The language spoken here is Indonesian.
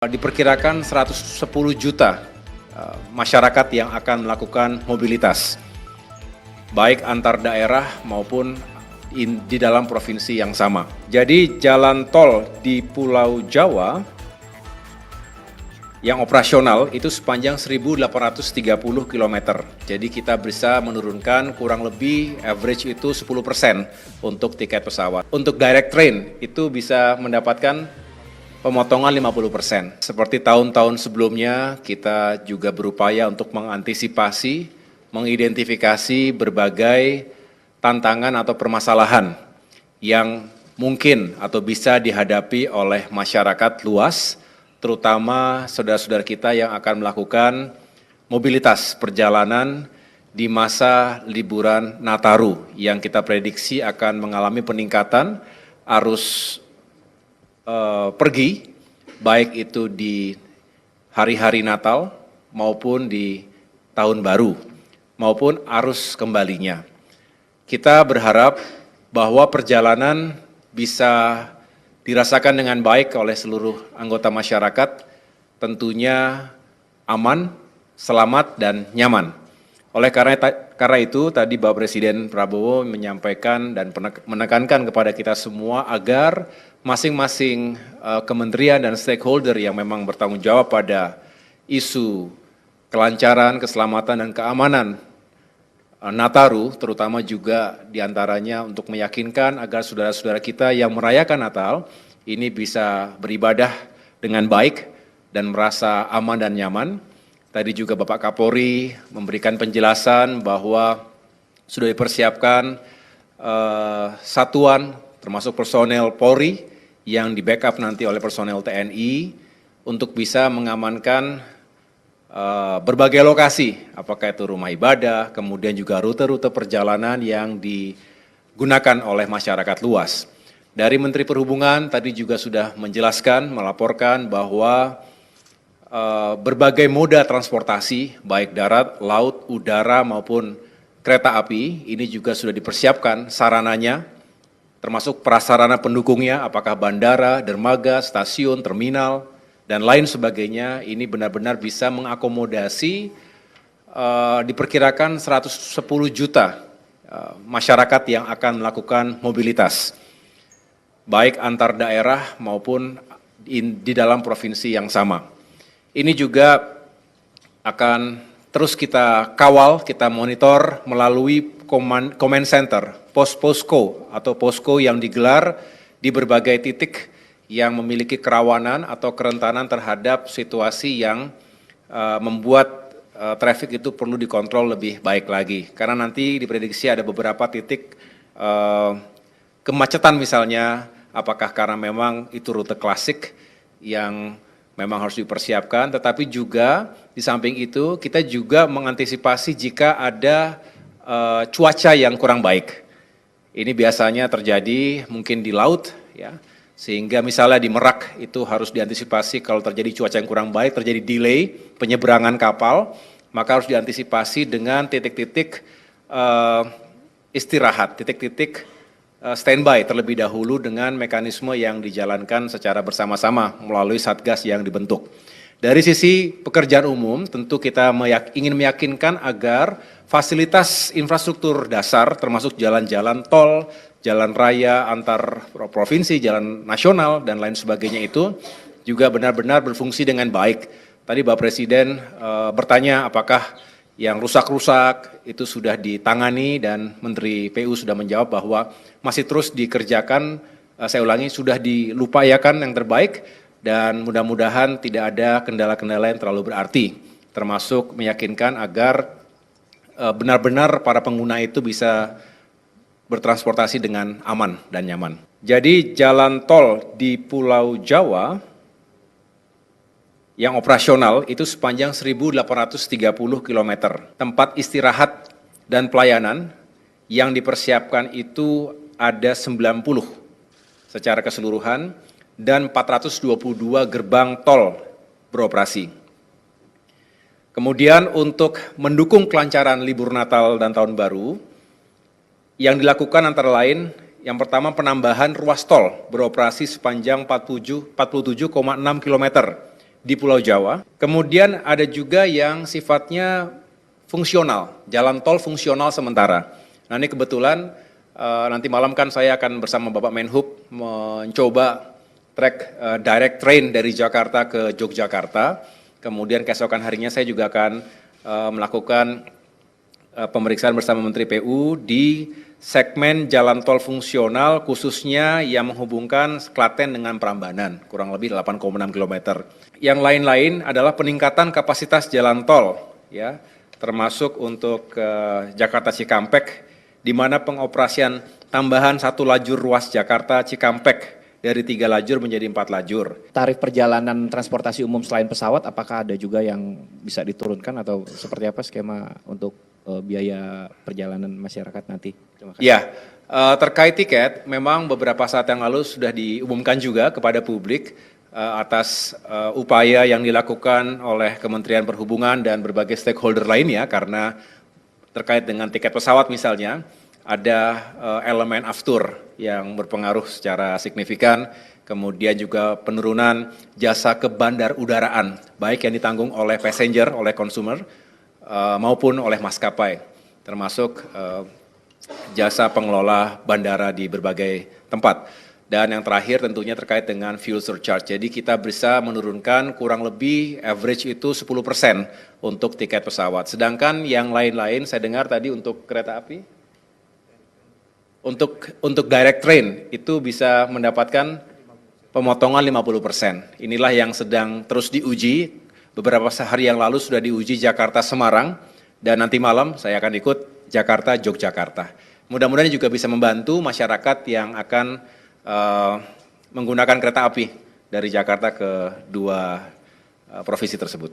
Diperkirakan 110 juta masyarakat yang akan melakukan mobilitas, baik antar daerah maupun di dalam provinsi yang sama. Jadi jalan tol di Pulau Jawa yang operasional itu sepanjang 1.830 km. Jadi kita bisa menurunkan kurang lebih average itu 10% untuk tiket pesawat. Untuk direct train itu bisa mendapatkan pemotongan 50%. Seperti tahun-tahun sebelumnya, kita juga berupaya untuk mengantisipasi, mengidentifikasi berbagai tantangan atau permasalahan yang mungkin atau bisa dihadapi oleh masyarakat luas, terutama saudara-saudara kita yang akan melakukan mobilitas perjalanan di masa liburan Nataru yang kita prediksi akan mengalami peningkatan arus pergi, baik itu di hari-hari Natal maupun di Tahun Baru, maupun arus kembalinya. Kita berharap bahwa perjalanan bisa dirasakan dengan baik oleh seluruh anggota masyarakat, tentunya aman, selamat, dan nyaman. Oleh karena itu, tadi Bapak Presiden Prabowo menyampaikan dan menekankan kepada kita semua agar masing-masing kementerian dan stakeholder yang memang bertanggung jawab pada isu kelancaran, keselamatan, dan keamanan Nataru, terutama juga diantaranya untuk meyakinkan agar saudara-saudara kita yang merayakan Natal ini bisa beribadah dengan baik dan merasa aman dan nyaman. Tadi juga Bapak Kapolri memberikan penjelasan bahwa sudah dipersiapkan satuan termasuk personel Polri yang di backup nanti oleh personel TNI untuk bisa mengamankan berbagai lokasi, apakah itu rumah ibadah, kemudian juga rute-rute perjalanan yang digunakan oleh masyarakat luas. Dari Menteri Perhubungan tadi juga sudah menjelaskan, melaporkan bahwa berbagai moda transportasi, baik darat, laut, udara maupun kereta api, ini juga sudah dipersiapkan sarananya, termasuk prasarana pendukungnya, apakah bandara, dermaga, stasiun, terminal, dan lain sebagainya, ini benar-benar bisa mengakomodasi diperkirakan 110 juta masyarakat yang akan melakukan mobilitas, baik antar daerah maupun di dalam provinsi yang sama. Ini juga akan terus kita kawal, kita monitor melalui command center, posko atau posko yang digelar di berbagai titik yang memiliki kerawanan atau kerentanan terhadap situasi yang membuat traffic itu perlu dikontrol lebih baik lagi. Karena nanti diprediksi ada beberapa titik kemacetan misalnya, apakah karena memang itu rute klasik yang memang harus dipersiapkan, tetapi juga di samping itu kita juga mengantisipasi jika ada cuaca yang kurang baik. Ini biasanya terjadi mungkin di laut, ya, sehingga misalnya di Merak itu harus diantisipasi kalau terjadi cuaca yang kurang baik, terjadi delay penyeberangan kapal, maka harus diantisipasi dengan titik-titik istirahat, titik-titik standby terlebih dahulu dengan mekanisme yang dijalankan secara bersama-sama melalui satgas yang dibentuk. Dari sisi pekerjaan umum, tentu kita ingin meyakinkan agar fasilitas infrastruktur dasar termasuk jalan-jalan tol, jalan raya antar provinsi, jalan nasional, dan lain sebagainya itu juga benar-benar berfungsi dengan baik. Tadi Bapak Presiden bertanya apakah yang rusak-rusak itu sudah ditangani dan Menteri PU sudah menjawab bahwa masih terus dikerjakan, saya ulangi, sudah dilupayakan yang terbaik dan mudah-mudahan tidak ada kendala-kendala yang terlalu berarti, termasuk meyakinkan agar benar-benar para pengguna itu bisa bertransportasi dengan aman dan nyaman. Jadi jalan tol di Pulau Jawa yang operasional itu sepanjang 1.830 km. Tempat istirahat dan pelayanan yang dipersiapkan itu ada 90 secara keseluruhan dan 422 gerbang tol beroperasi. Kemudian untuk mendukung kelancaran libur Natal dan Tahun Baru, yang dilakukan antara lain, yang pertama penambahan ruas tol beroperasi sepanjang 47,6 km di Pulau Jawa. Kemudian ada juga yang sifatnya fungsional, jalan tol fungsional sementara. Nah ini kebetulan nanti malam kan saya akan bersama Bapak Menhub mencoba trek direct train dari Jakarta ke Yogyakarta. Kemudian keesokan harinya saya juga akan melakukan pemeriksaan bersama Menteri PU di segmen jalan tol fungsional khususnya yang menghubungkan Klaten dengan Prambanan, kurang lebih 8,6 km. Yang lain-lain adalah peningkatan kapasitas jalan tol, ya, termasuk untuk Jakarta Cikampek, di mana pengoperasian tambahan 1 lajur ruas Jakarta Cikampek dari 3 lajur menjadi 4 lajur. Tarif perjalanan transportasi umum selain pesawat, apakah ada juga yang bisa diturunkan atau seperti apa skema untuk biaya perjalanan masyarakat nanti? Terima kasih. Ya, terkait tiket, memang beberapa saat yang lalu sudah diumumkan juga kepada publik atas upaya yang dilakukan oleh Kementerian Perhubungan dan berbagai stakeholder lainnya, karena terkait dengan tiket pesawat misalnya, ada elemen aftur yang berpengaruh secara signifikan, kemudian juga penurunan jasa ke bandar udaraan, baik yang ditanggung oleh passenger, oleh consumer, maupun oleh maskapai, termasuk jasa pengelola bandara di berbagai tempat. Dan yang terakhir tentunya terkait dengan fuel surcharge. Jadi kita bisa menurunkan kurang lebih average itu 10% untuk tiket pesawat. Sedangkan yang lain-lain saya dengar tadi untuk kereta api, untuk direct train itu bisa mendapatkan pemotongan 50%. Inilah yang sedang terus diuji. Beberapa hari yang lalu sudah diuji Jakarta Semarang, dan nanti malam saya akan ikut Jakarta Yogyakarta. Mudah-mudahan juga bisa membantu masyarakat yang akan menggunakan kereta api dari Jakarta ke 2 provinsi tersebut.